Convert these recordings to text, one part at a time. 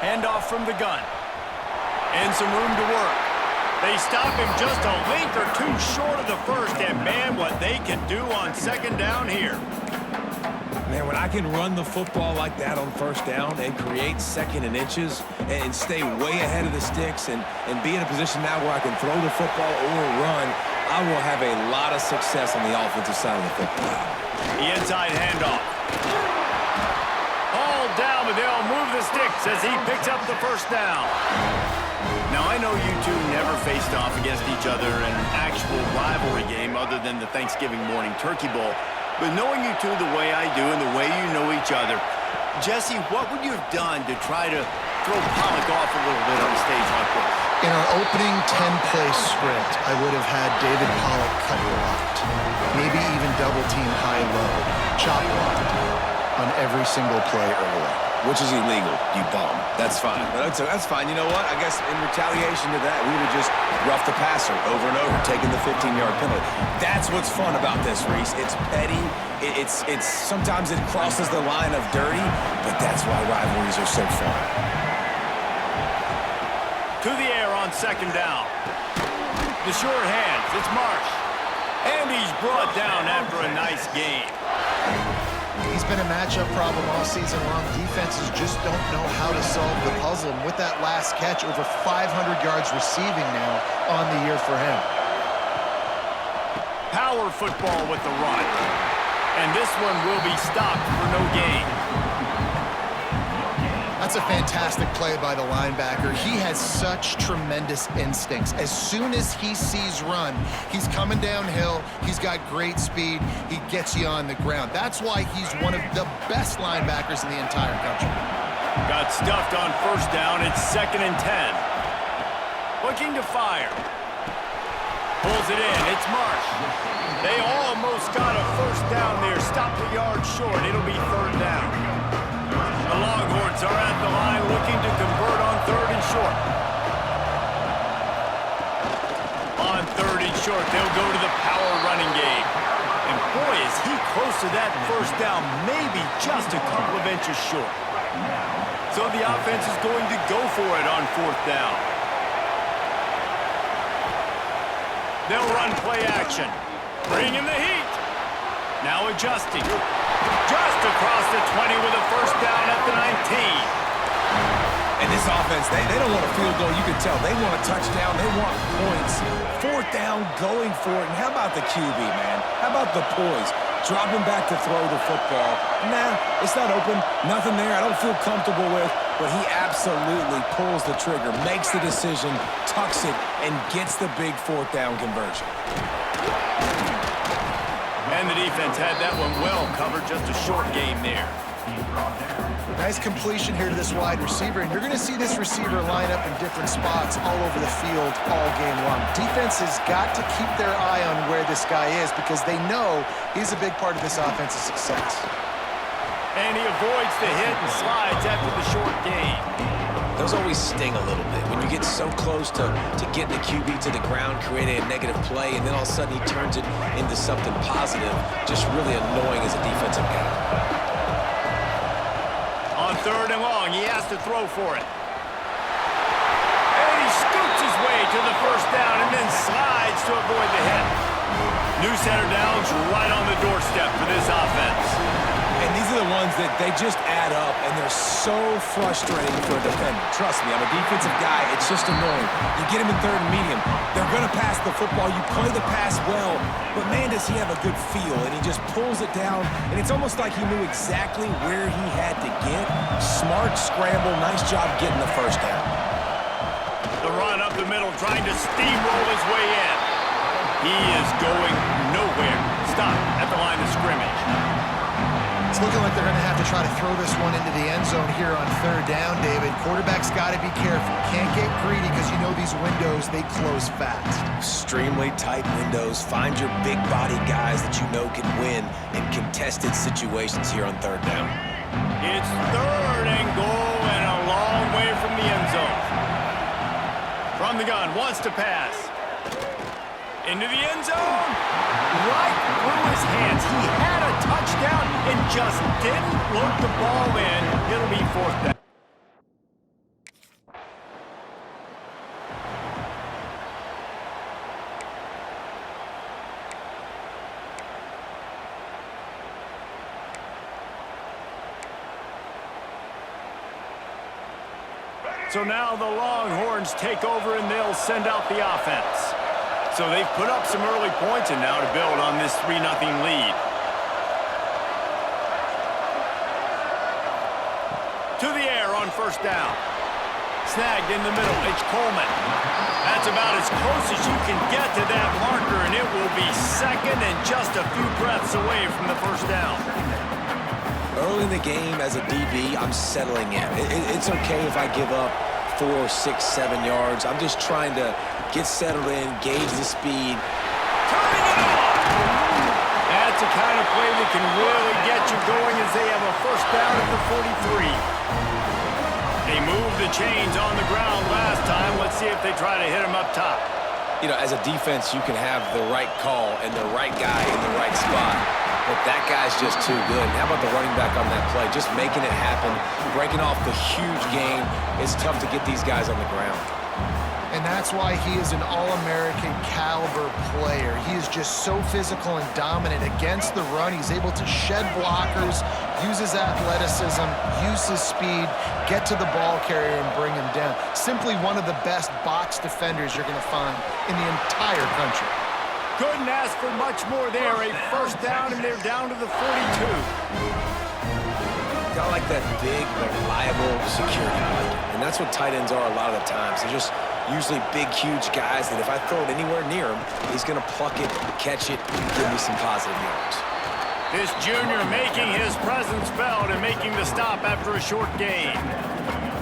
Handoff from the gun. And some room to work. They stop him just a length or two short of the first, and man, what they can do on second down here. Man, when I can run the football like that on first down and create second and inches and stay way ahead of the sticks and be in a position now where I can throw the football or run, I will have a lot of success on the offensive side of the football. The inside handoff. Hauled down, but they'll move the sticks as he picks up the first down. Now, I know you two never faced off against each other in an actual rivalry game other than the Thanksgiving morning turkey bowl. But knowing you two the way I do and the way you know each other, Jesse, what would you have done to try to throw Pollock off a little bit on a stage like this? In our opening 10-play script, I would have had David Pollock cut blocked, maybe even double team high-low, chop blocked on every single play early. Which is illegal, you bum. That's fine. But that's fine. You know what? I guess in retaliation to that, we would just rough the passer over and over, taking the 15-yard penalty. That's what's fun about this, Reese. It's petty. It's sometimes it crosses the line of dirty, but that's why rivalries are so fun. To the air on second down. The short hands. It's Marsh. And he's brought down after a nice game. He's been a matchup problem all season long. Defenses just don't know how to solve the puzzle. And with that last catch, over 500 yards receiving now on the year for him. Power football with the run. And this one will be stopped for no gain. That's a fantastic play by the linebacker. He has such tremendous instincts. As soon as he sees run, he's coming downhill. He's got great speed. He gets you on the ground. That's why he's one of the best linebackers in the entire country. Got stuffed on first down. It's 2nd and 10. Looking to fire. Pulls it in. It's Marsh. They almost got a first down there. Stopped a yard short. It'll be 3rd down. The Longhorns are at the line looking to convert on 3rd and short. On 3rd and short, they'll go to the power running game. And boy, is he close to that first down, maybe just a couple of inches short. So the offense is going to go for it on 4th down. They'll run play action. Bring in the heat. Now adjusting. Just across the 20 with a first down at the 19. And this offense, they don't want a field goal. You can tell. They want a touchdown. They want points. 4th down, going for it. And how about the QB, man? How about the poise? Dropping back to throw the football. Nah, it's not open. Nothing there I don't feel comfortable with. But he absolutely pulls the trigger, makes the decision, tucks it, and gets the big 4th down conversion. And the defense had that one well covered, just a short game there. Nice completion here to this wide receiver, and you're going to see this receiver line up in different spots all over the field all game long. Defense has got to keep their eye on where this guy is because they know he's a big part of this offense's success. And he avoids the hit and slides after the short gain. Those always sting a little bit when you get so close to getting the QB to the ground, creating a negative play, and then all of a sudden he turns it into something positive. Just really annoying as a defensive guy. On 3rd and long, he has to throw for it. And he scoots his way to the first down and then slides to avoid the hit. New center downs right on the doorstep for this offense. And these are the ones that they just add up, and they're so frustrating for a defender. Trust me, I'm a defensive guy. It's just annoying. You get him in 3rd and medium. They're going to pass the football. You play the pass well, but man, does he have a good feel, and he just pulls it down, and it's almost like he knew exactly where he had to get. Smart scramble. Nice job getting the first down. The run up the middle, trying to steamroll his way in. He is going nowhere. Stop at the line of scrimmage. It's looking like they're going to have to try to throw this one into the end zone here on 3rd down, David. Quarterback's got to be careful. Can't get greedy because you know these windows, they close fast. Extremely tight windows. Find your big body guys that you know can win in contested situations here on 3rd down. It's 3rd and goal and a long way from the end zone. From the gun, wants to pass. Into the end zone. Right through his hands. He had a touchdown and just didn't look the ball in. It'll be 4th down. So now the Longhorns take over and they'll send out the offense. So they've put up some early points and now to build on this 3-0 lead. To the air on first down. Snagged in the middle. It's Coleman. That's about as close as you can get to that marker, and it will be second and just a few breaths away from the first down. Early in the game, as a DB, I'm settling in. It's okay if I give up 4, 6, 7 yards. I'm just trying to get settled in, gauge the speed. Turning it off! That's the kind of play that can really get you going as they have a first down at the 43. They moved the chains on the ground last time. Let's see if they try to hit him up top. You know, as a defense, you can have the right call and the right guy in the right spot. But that guy's just too good. How about the running back on that play? Just making it happen, breaking off the huge game. It's tough to get these guys on the ground. And that's why he is an All-American caliber player. He is just so physical and dominant against the run. He's able to shed blockers, use his athleticism, use his speed, get to the ball carrier and bring him down. Simply one of the best box defenders you're going to find in the entire country. Couldn't ask for much more there. A first down, and they're down to the 42. Got like that big, reliable security blanket. And that's what tight ends are a lot of the times. They're just usually big, huge guys that if I throw it anywhere near him, he's going to pluck it, catch it, and give me some positive yards. This junior making his presence felt and making the stop after a short gain.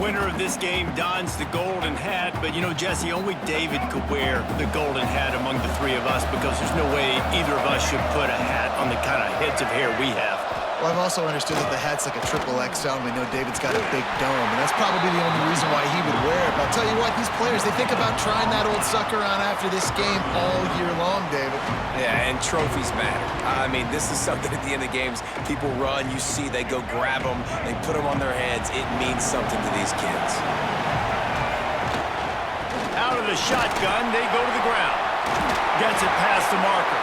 Winner of this game dons the golden hat, but you know, Jesse, only David could wear the golden hat among the three of us because there's no way either of us should put a hat on the kind of heads of hair we have. Well, I've also understood that the hat's like a triple XL, and we know David's got a big dome, and that's probably the only reason why he would wear it. But I'll tell you what, these players, they think about trying that old sucker on after this game all year long, David. Yeah, and trophies matter. I mean, this is something at the end of games. People run, you see, they go grab them, they put them on their heads. It means something to these kids. Out of the shotgun, they go to the ground. Gets it past the marker.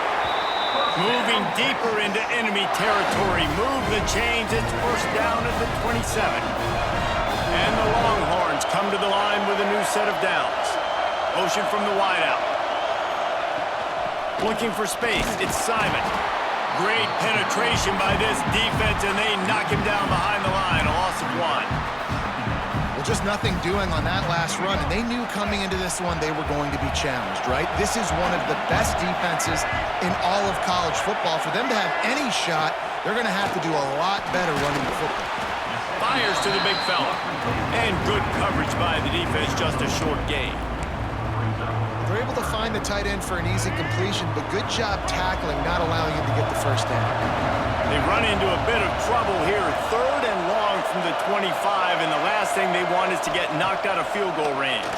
Moving deeper into enemy territory. Move the chains. It's first down at the 27. And the Longhorns come to the line with a new set of downs. Motion from the wideout. Looking for space. It's Simon. Great penetration by this defense, and they knock him down behind the line. A loss of 1. Just nothing doing on that last run, and they knew coming into this one they were going to be challenged, right? This is one of the best defenses in all of college football. For them to have any shot, they're going to have to do a lot better running the football. Fires to the big fella. And good coverage by the defense, just a short gain. They're able to find the tight end for an easy completion, but good job tackling, not allowing him to get the first down. They run into a bit of trouble here. 3rd and long from the 25, and the last thing they want is to get knocked out of field goal range.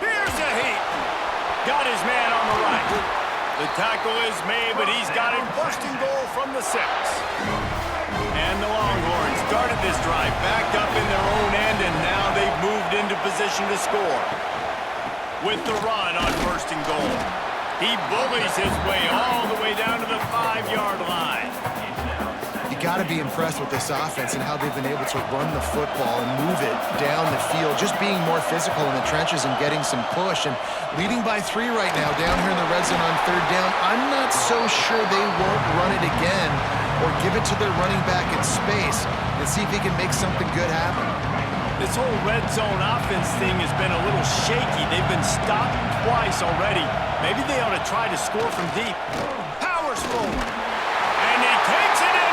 Here's a heat. Got his man on the right. The tackle is made, but he's got it first and goal from the 6. And the Longhorns started this drive backed up in their own end, and now they've moved into position to score. With the run on first and goal. He bullies his way all the way down to the 5-yard line. You got to be impressed with this offense and how they've been able to run the football and move it down the field, just being more physical in the trenches and getting some push. And leading by 3 right now down here in the red zone on 3rd down. I'm not so sure they won't run it again or give it to their running back in space and see if he can make something good happen. This whole red zone offense thing has been a little shaky. They've been stopped twice already. Maybe they ought to try to score from deep. Powers forward. And he takes it in.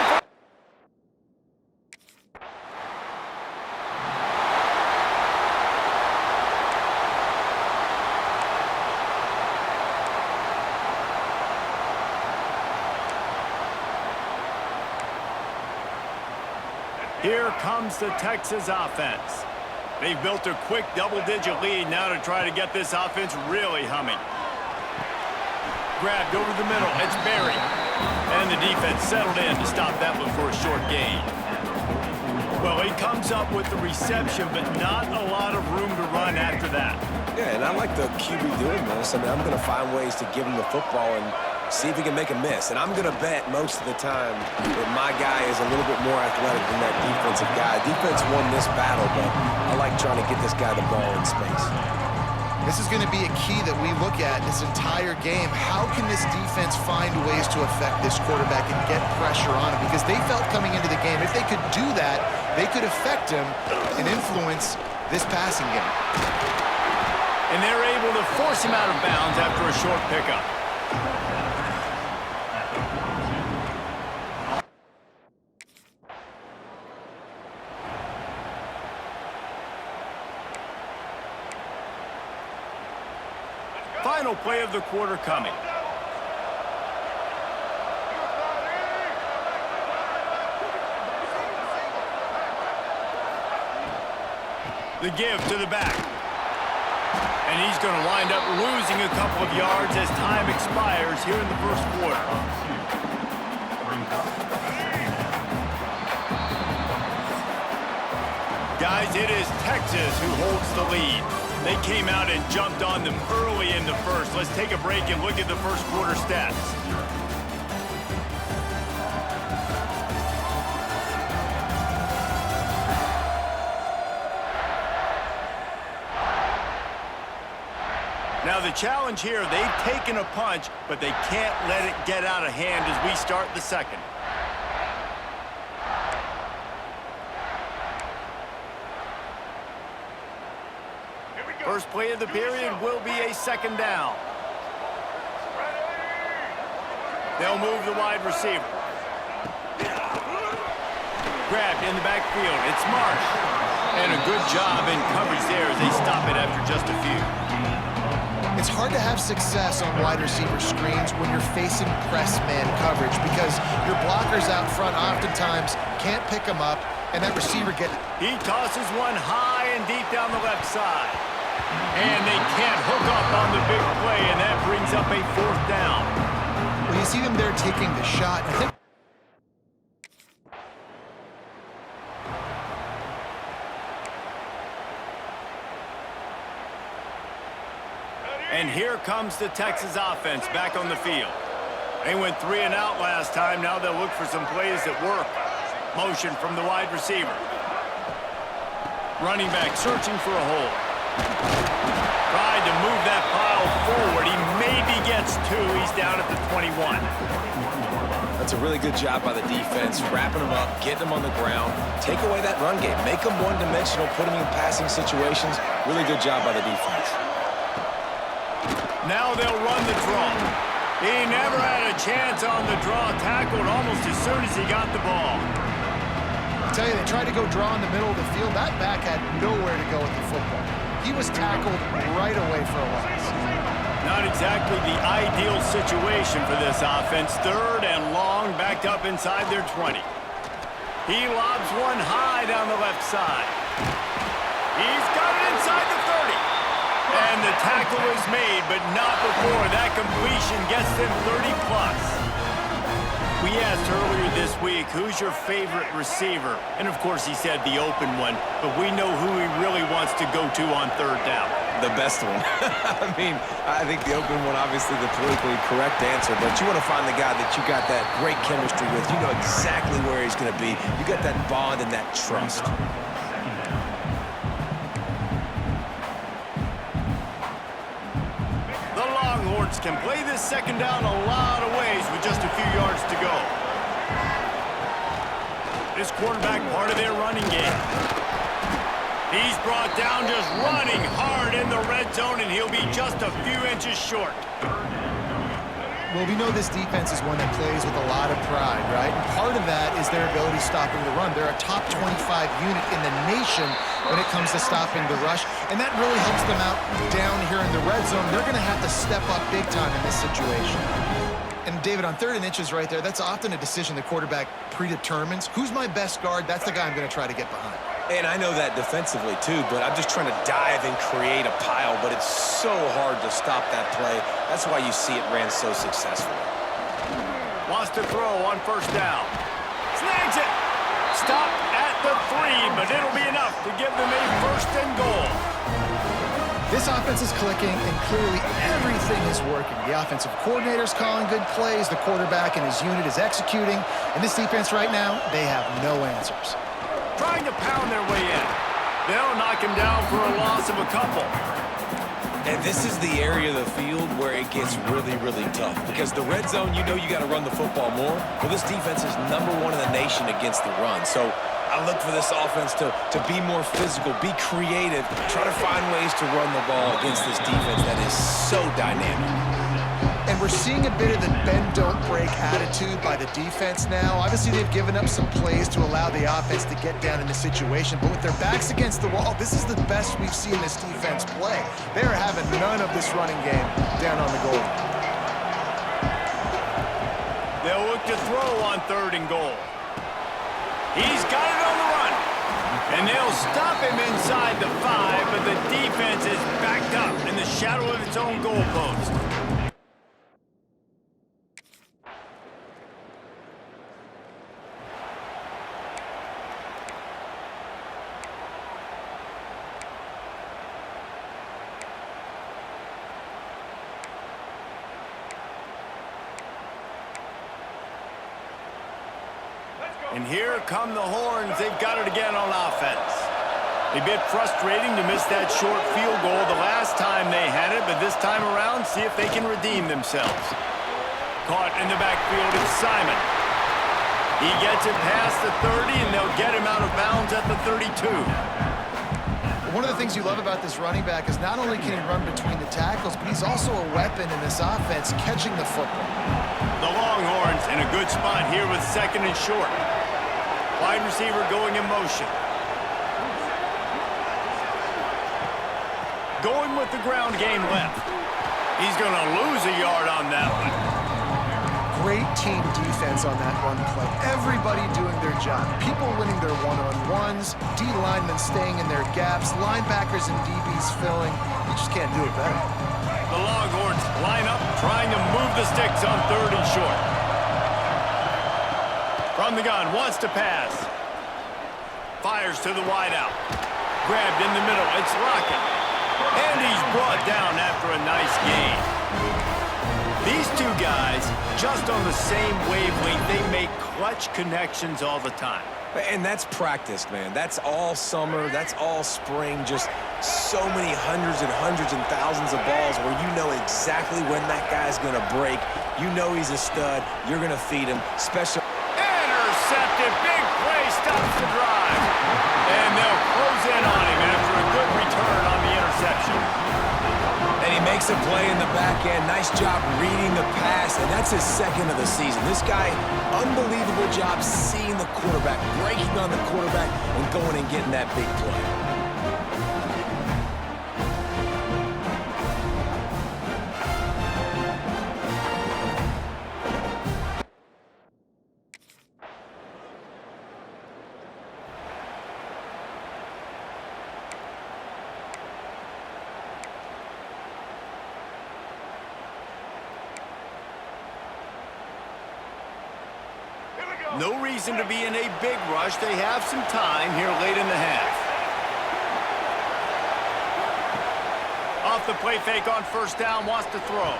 Here comes the Texas offense. They've built a quick double-digit lead now to try to get this offense really humming. Grabbed over the middle. It's Berry. And the defense settled in to stop that one for a short gain. Well, he comes up with the reception, but not a lot of room to run after that. Yeah, and I like the QB doing this. I mean, I'm going to find ways to give him the football and see if he can make a miss. And I'm going to bet most of the time that my guy is a little bit more athletic than that defensive guy. Defense won this battle, but I like trying to get this guy the ball in space. This is going to be a key that we look at this entire game. How can this defense find ways to affect this quarterback and get pressure on him? Because they felt coming into the game, if they could do that, they could affect him and influence this passing game. And they're able to force him out of bounds after a short pickup. Final play of the quarter coming. The give to the back. And he's going to wind up losing a couple of yards as time expires here in the first quarter. Guys, it is Texas who holds the lead. They came out and jumped on them early in the first. Let's take a break and look at the first quarter stats. Now the challenge here, they've taken a punch, but they can't let it get out of hand as we start the second. First play of the period will be a second down. They'll move the wide receiver. Grabbed in the backfield. It's Marsh. And a good job in coverage there as they stop it after just a few. It's hard to have success on wide receiver screens when you're facing press man coverage because your blockers out front oftentimes can't pick them up, and that receiver He tosses one high and deep down the left side. And they can't hook up on the big play, and that brings up a fourth down. Well, you see them there taking the shot. I think and here comes the Texas offense back on the field. They went 3 and out last time. Now they'll look for some plays that work. Motion from the wide receiver. Running back searching for a hole. Tried to move that pile forward. He maybe gets 2. He's down at the 21. That's a really good job by the defense, wrapping them up, getting them on the ground, take away that run game, make them one-dimensional, put them in passing situations. Really good job by the defense. Now they'll run the draw. He never had a chance on the draw, tackled almost as soon as he got the ball. I tell you, they tried to go draw in the middle of the field. That back had nowhere to go with the football. He was tackled right away for a loss. Not exactly the ideal situation for this offense. 3rd and long, backed up inside their 20. He lobs one high down the left side. He's got it inside the 30. And the tackle is made, but not before that completion gets them 30+. We asked earlier this week, who's your favorite receiver? And of course he said the open one, but we know who he really wants to go to on 3rd down. The best one. I mean, I think the open one, obviously the politically correct answer, but you want to find the guy that you got that great chemistry with. You know exactly where he's going to be. You got that bond and that trust. The Longhorns can play this second down a lot of ways with just a few yards to go. This quarterback part of their running game. He's brought down just running hard in the red zone, and he'll be just a few inches short. Well, we know this defense is one that plays with a lot of pride, right? And part of that is their ability stopping the run. They're a top 25 unit in the nation when it comes to stopping the rush, and that really helps them out down here in the red zone. They're going to have to step up big time in this situation. And David, on 3rd and inches right there, that's often a decision the quarterback predetermines. Who's my best guard? That's the guy I'm going to try to get behind. And I know that defensively, too, but I'm just trying to dive and create a pile, but it's so hard to stop that play. That's why you see it ran so successfully. Wants to throw on 1st down. Snags it. Stopped at the 3, but it'll be enough to give them a 1st and goal. This offense is clicking, and clearly everything is working. The offensive coordinator's calling good plays, the quarterback and his unit is executing, and this defense right now, they have no answers. Trying to pound their way in. They'll knock him down for a loss of a couple. And this is the area of the field where it gets really, really tough. Because the red zone, you know you got to run the football more. Well, this defense is #1 in the nation against the run. So I look for this offense to be more physical, be creative, try to find ways to run the ball against this defense that is so dynamic. And we're seeing a bit of the bend, don't break attitude by the defense now. Obviously, they've given up some plays to allow the offense to get down in the situation, but with their backs against the wall, this is the best we've seen this defense play. They're having none of this running game down on the goal. They'll look to throw on 3rd and goal. He's got it on the run. And they'll stop him inside the 5, but the defense is backed up in the shadow of its own goalpost. And here come the horns. They've got it again on offense. A bit frustrating to miss that short field goal the last time they had it, but this time around, see if they can redeem themselves. Caught in the backfield, it's Simon. He gets it past the 30, and they'll get him out of bounds at the 32. One of the things you love about this running back is not only can he run between the tackles, but he's also a weapon in this offense catching the football. The Longhorns in a good spot here with 2nd and short. Wide receiver going in motion. Going with the ground game left. He's going to lose a yard on that one. Great team defense on that run play. Everybody doing their job. People winning their one-on-ones, D linemen staying in their gaps, linebackers and DBs filling. You just can't do it better. The Longhorns line up, trying to move the sticks on 3rd and short. From the gun, wants to pass. Fires to the wideout. Grabbed in the middle, it's Lockett. And he's brought down after a nice gain. These two guys, just on the same wavelength, they make clutch connections all the time. And that's practice, man. That's all summer. That's all spring. Just so many hundreds and thousands of balls where you know exactly when that guy's going to break. You know he's a stud. You're going to feed him. Special. Intercepted. Big play stops the drive. And they'll close in on him after a good return on the interception. And he makes a play in the back end. Nice job reading the pass, and that's his 2nd of the season. This guy, unbelievable job seeing the quarterback, breaking on the quarterback, and going and getting that big play. No reason to be in a big rush. They have some time here late in the half. Off the play fake on 1st down, wants to throw.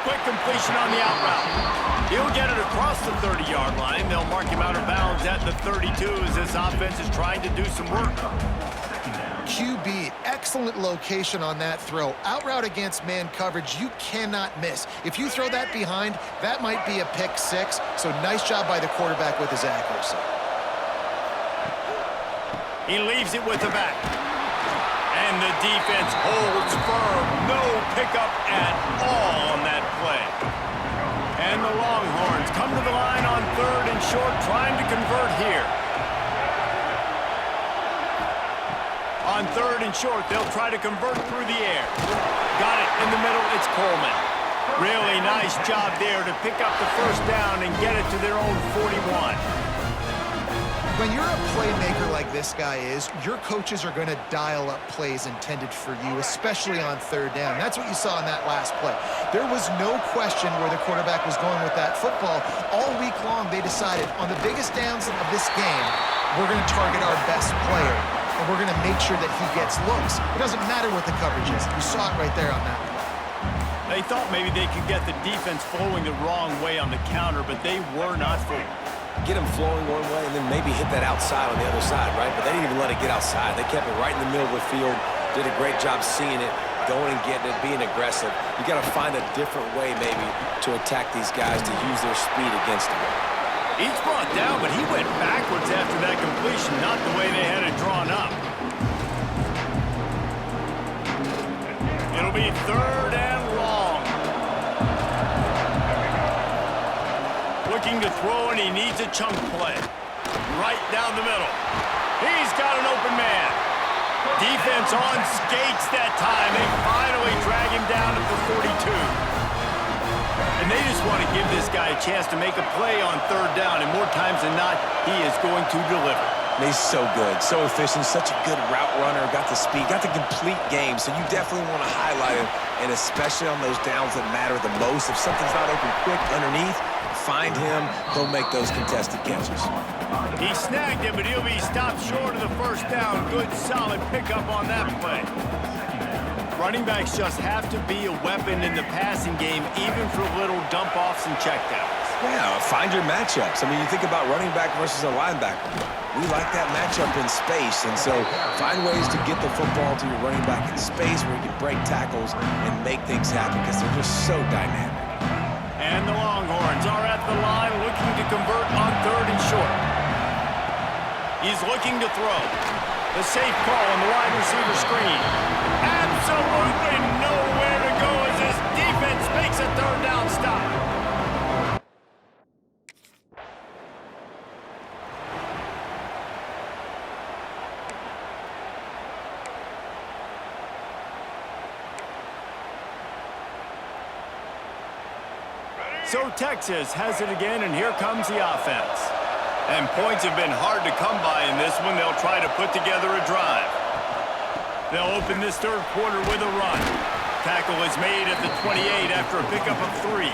Quick completion on the out route. He'll get it across the 30-yard line. They'll mark him out of bounds at the 32 as this offense is trying to do some work. QB, excellent location on that throw. Out route against man coverage, you cannot miss. If you throw that behind, that might be a pick 6. So nice job by the quarterback with his accuracy. He leaves it with the back. And the defense holds firm. No pickup at all on that play. And the Longhorns come to the line on 3rd and short, trying to convert here. On 3rd and short, they'll try to convert through the air. Got it in the middle, it's Coleman. Really nice job there to pick up the 1st down and get it to their own 41. When you're a playmaker like this guy is, your coaches are going to dial up plays intended for you, especially on 3rd down. That's what you saw in that last play. There was no question where the quarterback was going with that football. All week long, they decided on the biggest downs of this game, we're going to target our best player. and we're going to make sure that he gets looks. It doesn't matter what the coverage is. You saw it right there on that. They thought maybe they could get the defense flowing the wrong way on the counter, but they were not fooled. Get them flowing one way and then maybe hit that outside on the other side, right? But they didn't even let it get outside. They kept it right in the middle of the field, did a great job seeing it, going and getting it, being aggressive. You got to find a different way maybe to attack these guys to use their speed against them. Each brought down, but he went backwards after that completion, not the way they had it drawn up. It'll be 3rd and long. Looking to throw, and he needs a chunk play. Right down the middle. He's got an open man. Defense on skates that time. They finally drag him down at the 42. And they just want to give this guy a chance to make a play on 3rd down, and more times than not, he is going to deliver. He's so good, so efficient, such a good route runner, got the speed, got the complete game, so you definitely want to highlight him, and especially on those downs that matter the most. If something's not open quick underneath, find him, he'll make those contested catches. He snagged him, but he'll be stopped short of the 1st down. Good, solid pickup on that play. Running backs just have to be a weapon in the passing game, even for little dump-offs and checkdowns. Yeah, find your matchups. I mean, you think about running back versus a linebacker. We like that matchup in space, and so find ways to get the football to your running back in space where you can break tackles and make things happen because they're just so dynamic. And the Longhorns are at the line looking to convert on 3rd and short. He's looking to throw. The safe call on the wide receiver screen. Absolutely nowhere to go as his defense makes a 3rd down stop. So Texas has it again, and here comes the offense. And points have been hard to come by in this one. They'll try to put together a drive. They'll open this 3rd quarter with a run. Tackle is made at the 28 after a pickup of 3.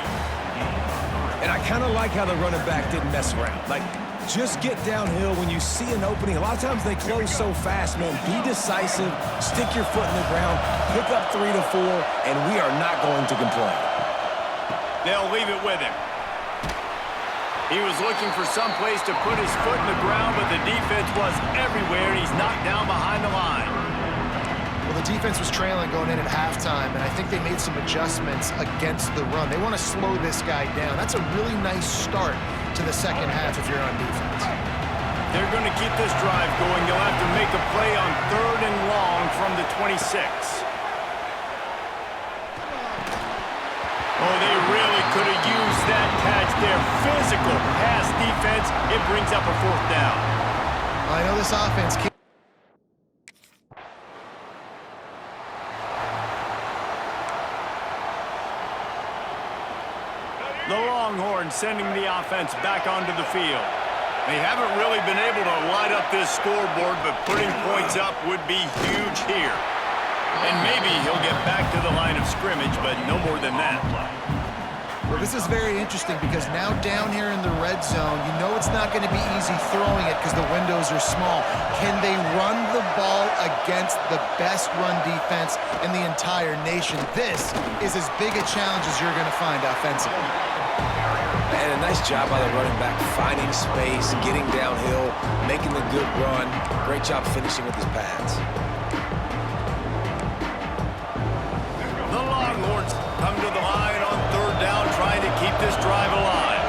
And I kind of like how the running back didn't mess around. Like, just get downhill when you see an opening. A lot of times they close so fast, man. Be decisive, stick your foot in the ground, pick up 3 to 4, and we are not going to complain. They'll leave it with him. He was looking for some place to put his foot in the ground, but the defense was everywhere, and he's knocked down behind the line. Well, the defense was trailing going in at halftime, and I think they made some adjustments against the run. They want to slow this guy down. That's a really nice start to the 2nd half if you're on defense. They're going to keep this drive going. They'll have to make a play on 3rd and long from the 26. Oh, they really could have used that catch there. Physical pass defense. It brings up a 4th down. I know this offense can't. The Longhorns sending the offense back onto the field. They haven't really been able to light up this scoreboard, but putting points up would be huge here. And maybe he'll get back to the line of scrimmage, but no more than that. Well, this is very interesting because now down here in the red zone, you know it's not going to be easy throwing it because the windows are small. Can they run the ball against the best run defense in the entire nation? This is as big a challenge as you're going to find offensively. And a nice job by the running back, finding space, getting downhill, making the good run. Great job finishing with his pads. The Longhorns come to the line on 3rd down, trying to keep this drive alive.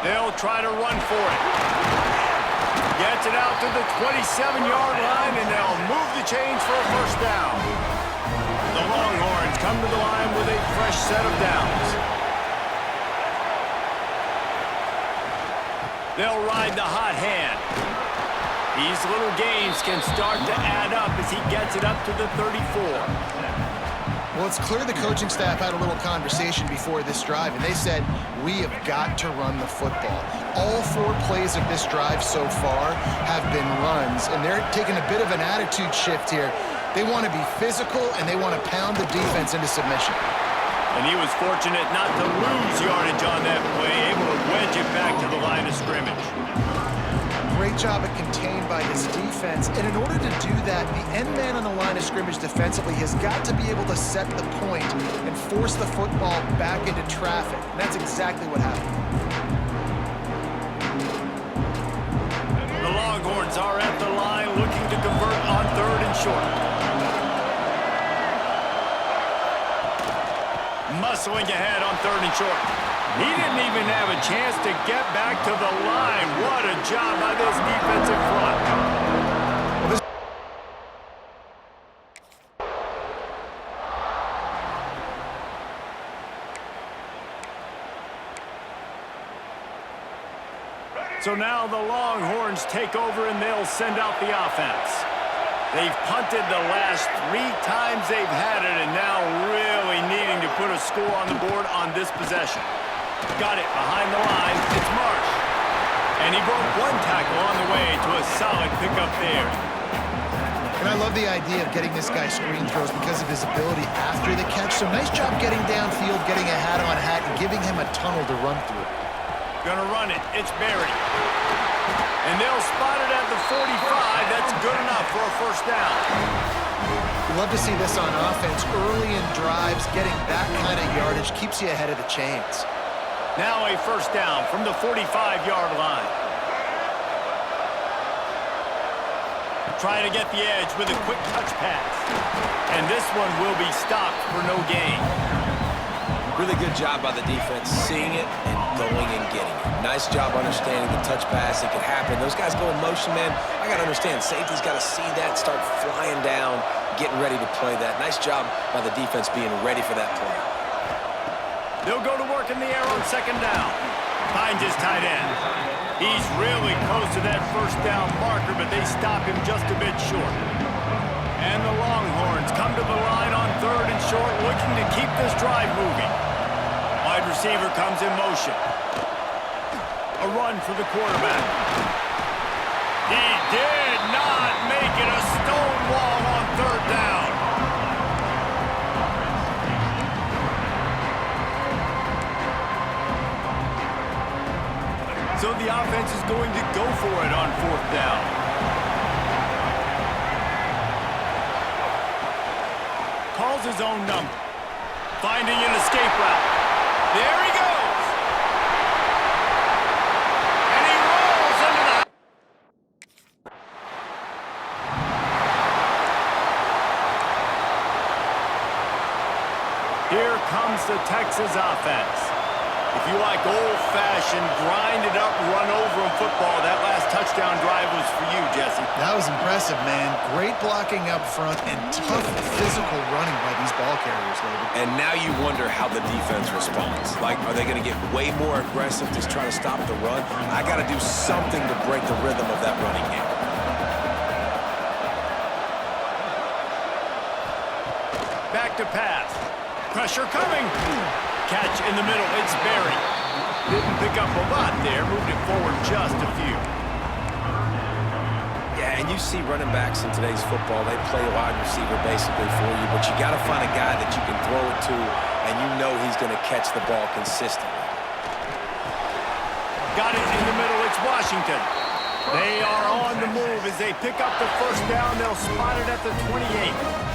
They'll try to run for it. Gets it out to the 27-yard line, and they'll move the chains for a 1st down. The Longhorns come to the line with a fresh set of downs. They'll ride the hot hand. These little gains can start to add up as he gets it up to the 34. Well, it's clear the coaching staff had a little conversation before this drive, and they said, we have got to run the football. All 4 plays of this drive so far have been runs, and they're taking a bit of an attitude shift here. They want to be physical, and they want to pound the defense into submission. And he was fortunate not to lose yardage on that play, able to wedge it back to the line of scrimmage. great job at contained by his defense. And in order to do that, the end man on the line of scrimmage defensively has got to be able to set the point and force the football back into traffic. And that's exactly what happened. The Longhorns are at the line looking to convert on 3rd and short. Muscling ahead on 3rd and short. He didn't even have a chance to get back to the line. What a job by this defensive front. So now the Longhorns take over and they'll send out the offense. They've punted the last 3 times they've had it and now really needing to put a score on the board on this possession. Got it behind the line. It's Marsh. And he broke 1 tackle on the way to a solid pickup there. And I love the idea of getting this guy screen throws because of his ability after the catch. So nice job getting downfield, getting a hat-on-hat, and giving him a tunnel to run through. Gonna run it. It's Barry. And they'll spot it at the 45. That's good enough for a first down. We love to see this on offense. Early in drives, getting that kind of yardage keeps you ahead of the chains. Now a first down from the 45-yard line. Trying to get the edge with a quick touch pass. And this one will be stopped for no gain. Really good job by the defense, seeing it and going and getting it. Nice job understanding the touch pass. It can happen. Those guys go in motion, man. I got to understand, safety's got to see that, start flying down, getting ready to play that. Nice job by the defense being ready for that play. They'll go to work in the air on 2nd down. Finds his tight end. He's really close to that first down marker, but they stop him just a bit short. And the Longhorns come to the line on 3rd and short, looking to keep this drive moving. Wide receiver comes in motion. A run for the quarterback. He did not make it. A stonewall on 3rd down. So the offense is going to go for it on 4th down. Calls his own number. Finding an escape route. There he goes. And he rolls into the... Here comes the Texas offense. If you like old-fashioned, grind-it-up, run-over-'em football, that last touchdown drive was for you, Jesse. That was impressive, man. Great blocking up front and tough physical running by these ball carriers, David. And now you wonder how the defense responds. Like, are they going to get way more aggressive to try to stop the run? I got to do something to break the rhythm of that running game. Back to pass. Pressure coming. Catch in the middle. It's Barry. Didn't pick up a lot there. Moved it forward just a few. Yeah, and you see running backs in today's football, they play wide receiver basically for you, but you got to find a guy that you can throw it to, and you know he's going to catch the ball consistently. Got it in the middle. It's Washington. They are on the move as they pick up the first down. They'll spot it at the 28.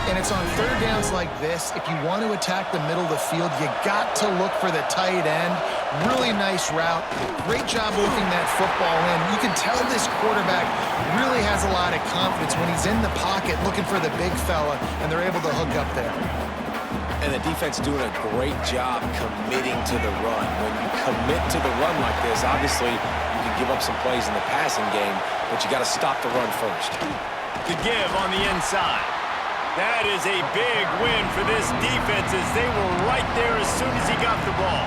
And it's on 3rd downs like this. If you want to attack the middle of the field, you got to look for the tight end. Really nice route. Great job working that football in. You can tell this quarterback really has a lot of confidence when he's in the pocket looking for the big fella, and they're able to hook up there. And the defense doing a great job committing to the run. When you commit to the run like this, obviously you can give up some plays in the passing game, but you got to stop the run first. To give on the inside. That is a big win for this defense as they were right there as soon as he got the ball.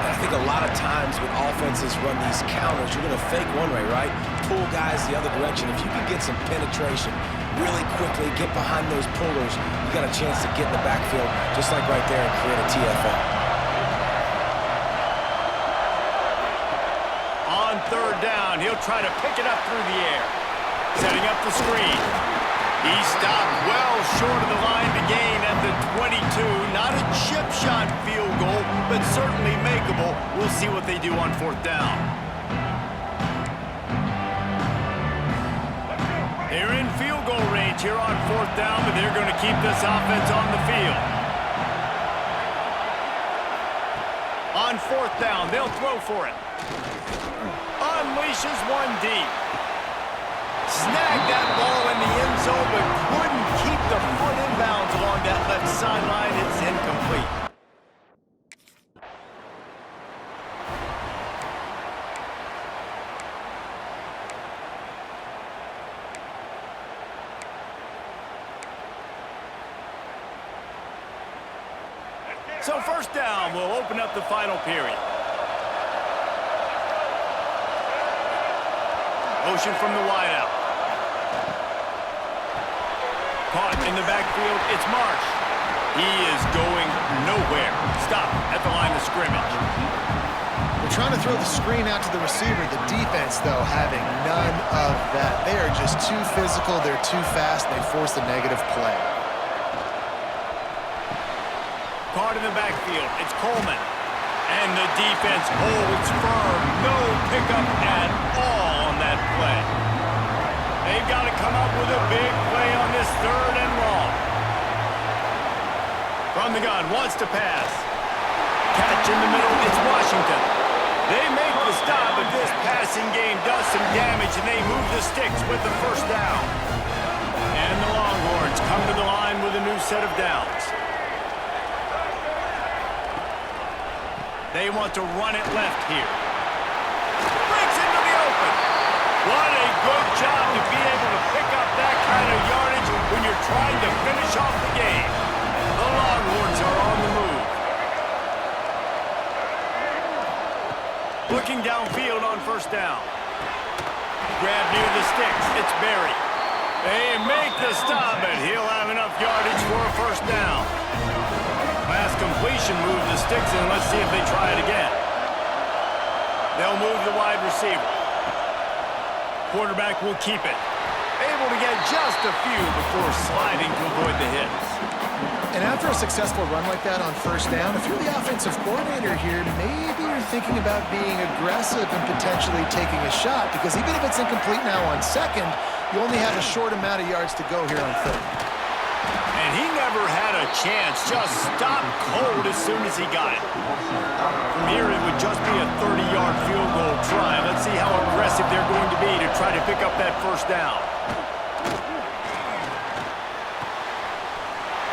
And I think a lot of times when offenses run these counters, you're going to fake one way, right? Pull guys the other direction. If you can get some penetration really quickly, get behind those pullers, you got a chance to get in the backfield just like right there and create a TFL. On 3rd down, he'll try to pick it up through the air. Setting up the screen. He stopped well short of the line to gain at the 22. Not a chip shot field goal, but certainly makeable. We'll see what they do on 4th down. They're in field goal range here on 4th down, but they're going to keep this offense on the field. On 4th down, they'll throw for it. Unleashes one deep. Snagged that ball in the end zone, but couldn't keep the foot in bounds along that left sideline. It's incomplete. So 1st down will open up the final period. Motion from the wideout. Caught in the backfield, it's Marsh. He is going nowhere. Stop at the line of scrimmage. They're trying to throw the screen out to the receiver. The defense, though, having none of that. They are just too physical. They're too fast. They force a negative play. Caught in the backfield, it's Coleman. And the defense holds firm. No pickup at all on that play. They've got to come up with a big play on this 3rd and long. From the gun, wants to pass. Catch in the middle, it's Washington. They make the stop, but this passing game does some damage, and they move the sticks with the 1st down. And the Longhorns come to the line with a new set of downs. They want to run it left here. Breaks into the open. What a good job to be able to pick up that kind of yardage when you're trying to finish off the game. The Longhorns are on the move. Looking downfield on 1st down. Grab near the sticks. It's Berry. They make the stop, and he'll have enough yardage for a 1st down. Pass completion, move the sticks, and let's see if they try it again. They'll move the wide receiver. Quarterback will keep it. Able to get just a few before sliding to avoid the hits. And after a successful run like that on 1st down, if you're the offensive coordinator here, maybe you're thinking about being aggressive and potentially taking a shot, because even if it's incomplete now on 2nd, you only have a short amount of yards to go here on 3rd. And he never had a chance, just stopped cold as soon as he got it. From here, it would just be a 30-yard field goal try. Let's see how aggressive they're going to be to try to pick up that 1st down.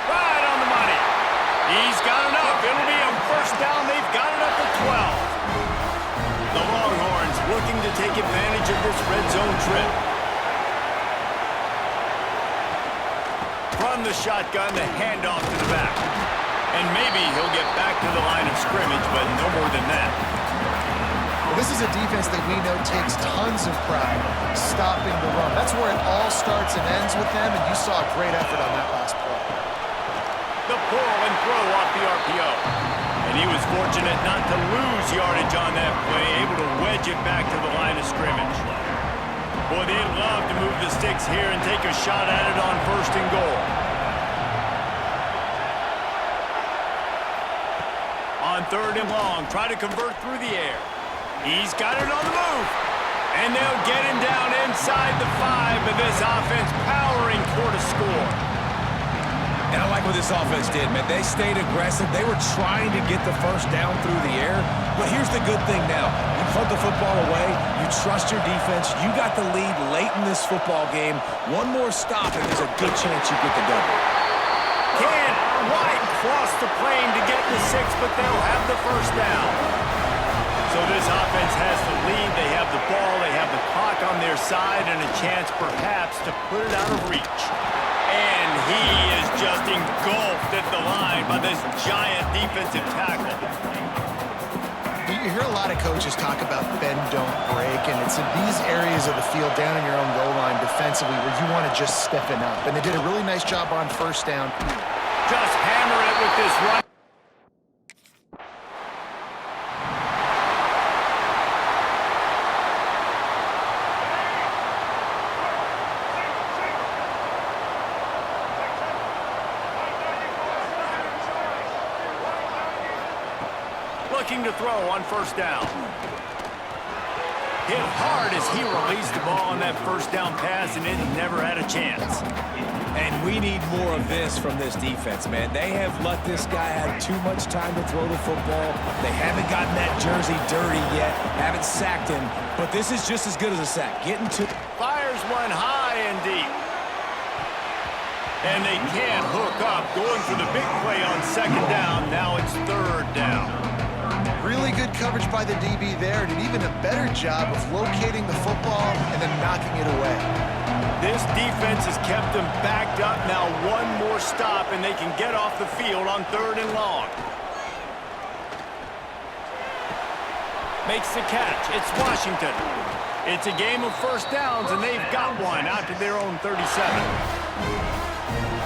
Right on the money. He's got enough. It'll be a 1st down. They've got it up to 12. The Longhorns looking to take advantage of this red zone trip. From the shotgun, the handoff to the back. And maybe he'll get back to the line of scrimmage, but no more than that. Well, this is a defense that we know takes tons of pride stopping the run. That's where it all starts and ends with them, and you saw a great effort on that last play. The pull and throw off the RPO. And he was fortunate not to lose yardage on that play, able to wedge it back to the line of scrimmage. Boy, they'd love to move the sticks here and take a shot at it on 1st and goal. On 3rd and long, try to convert through the air. He's got it on the move. And they'll get him down inside the 5, but this offense powering toward a score. And I like what this offense did, man. They stayed aggressive. They were trying to get the 1st down through the air. But here's the good thing now. You punt the football away. You trust your defense. You got the lead late in this football game. One more stop, and there's a good chance you get the double. Can't quite cross the plane to get the 6, but they'll have the 1st down. So this offense has the lead. They have the ball. They have the clock on their side and a chance perhaps to put it out of reach. And he is just engulfed at the line by this giant defensive tackle. You hear a lot of coaches talk about bend, don't break, and it's in these areas of the field down in your own goal line defensively where you want to just stiffen up. And they did a really nice job on 1st down. Just hammer it with this run. Looking to throw on 1st down. Hit hard as he released the ball on that first down pass, and it never had a chance. And we need more of this from this defense, man. They have let this guy have too much time to throw the football. They haven't gotten that jersey dirty yet, haven't sacked him, but this is just as good as a sack. Getting to... Fires one high and deep. And they can't hook up, going for the big play on second down. Now it's third down. Really good coverage by the DB there, and even a better job of locating the football and then knocking it away. This defense has kept them backed up. Now one more stop, and they can get off the field on third and long. Makes the catch. It's Washington. It's a game of first downs, and they've got one out to their own 37.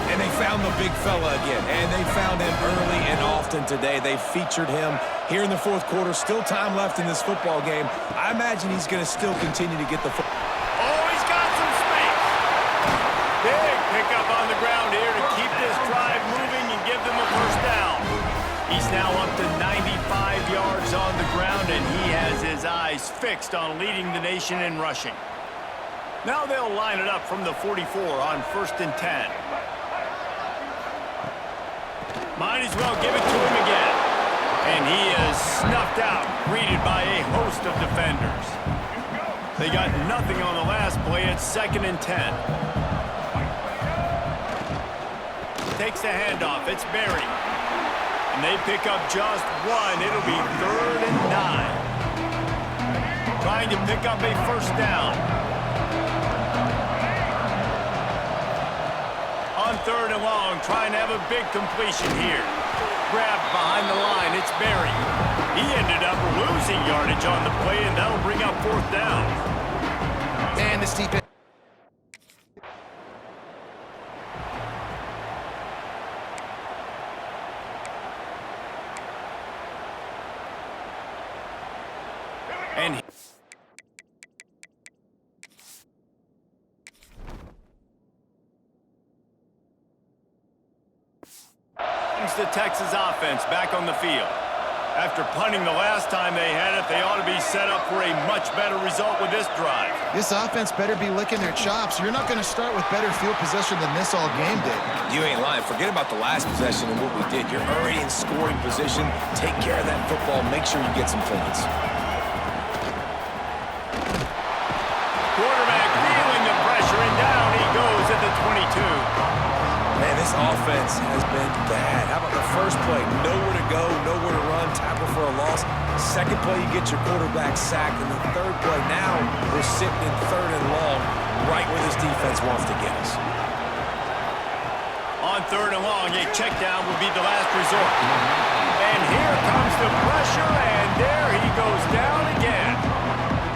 And they found the big fella again, and they found him early and often today. They featured him here in the fourth quarter. Still time left in this football game. I imagine he's going to still continue to get the football. Oh, he's got some space. Big pickup on the ground here to keep this drive moving and give them a first down. He's now up to 95 yards on the ground, and he has his eyes fixed on leading the nation in rushing. Now they'll line it up from the 44 on 1st and 10. Might as well give it to him again. And he is snuffed out, greeted by a host of defenders. They got nothing on the last play. It's 2nd and 10. Takes the handoff. It's Berry. And they pick up just one. It'll be 3rd and 9. Trying to pick up a first down. On 3rd and long, trying to have a big completion here. Grabbed behind the line, it's Berry. He ended up losing yardage on the play, and that'll bring up 4th down. And this defense. And the Texas offense back on the field. After punting the last time they had it, they ought to be set up for a much better result with this drive. This offense better be licking their chops. You're not going to start with better field possession than this all game did. You ain't lying. Forget about the last possession and what we did. You're already in scoring position. Take care of that football. Make sure you get some points. Quarterback feeling the pressure, and down he goes at the 22. Man, this offense has been bad. How about the first play? Nowhere to go, nowhere to run, tackle for a loss. Second play, you get your quarterback sacked. And the third play, now we're sitting in 3rd and long, right where this defense wants to get us. On 3rd and long, a check down will be the last resort. And here comes the pressure, and there he goes down again.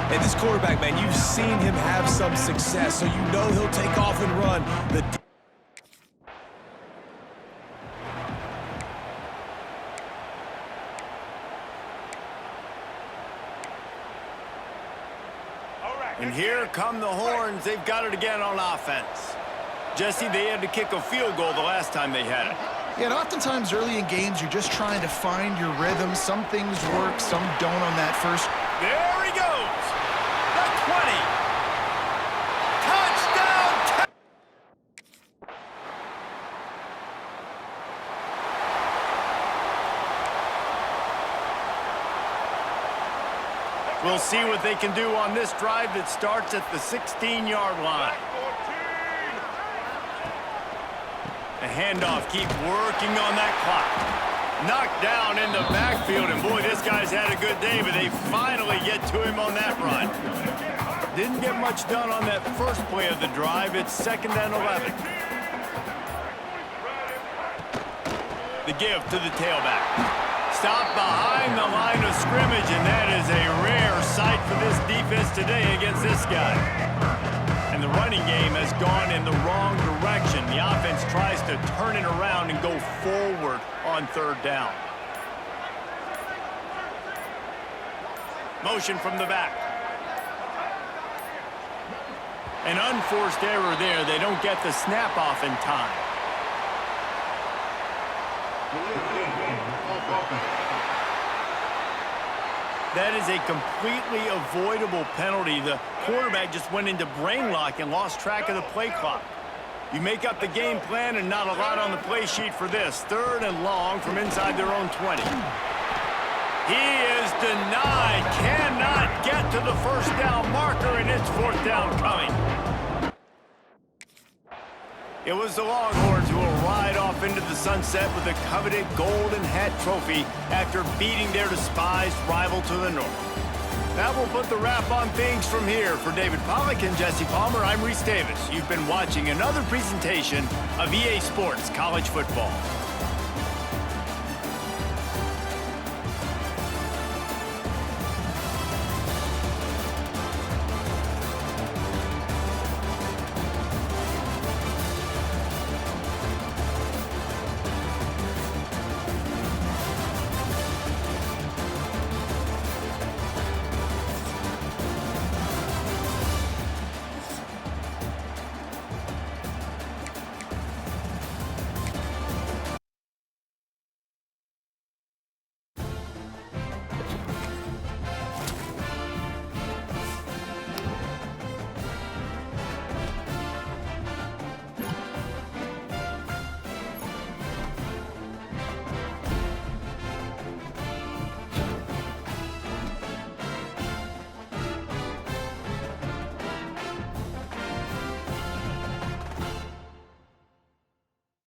And this quarterback, man, you've seen him have some success, so you know he'll take off and run. And here come the horns. They've got it again on offense. Jesse, they had to kick a field goal the last time they had it. Yeah, and oftentimes early in games, you're just trying to find your rhythm. Some things work, some don't on that first. There he goes. The 20. Touchdown. We'll see what they can do on this drive that starts at the 16-yard line. The handoff keeps working on that clock. Knocked down in the backfield, and boy, this guy's had a good day, but they finally get to him on that run. Didn't get much done on that first play of the drive. It's 2nd and 11. The give to the tailback. Stop behind the line of scrimmage, and that is a rare sight for this defense today against this guy. And the running game has gone in the wrong direction. The offense tries to turn it around and go forward on 3rd down. Motion from the back. An unforced error there. They don't get the snap off in time. That is a completely avoidable penalty. The quarterback just went into brain lock and lost track of the play clock. You make up the game plan and not a lot on the play sheet for this. 3rd and long from inside their own 20. He is denied, cannot get to the first down marker, and it's 4th down coming. It was the Longhorns who will ride off into the sunset with the coveted Golden Hat Trophy after beating their despised rival to the north. That will put the wrap on things from here. For David Pollack and Jesse Palmer, I'm Reese Davis. You've been watching another presentation of EA Sports College Football.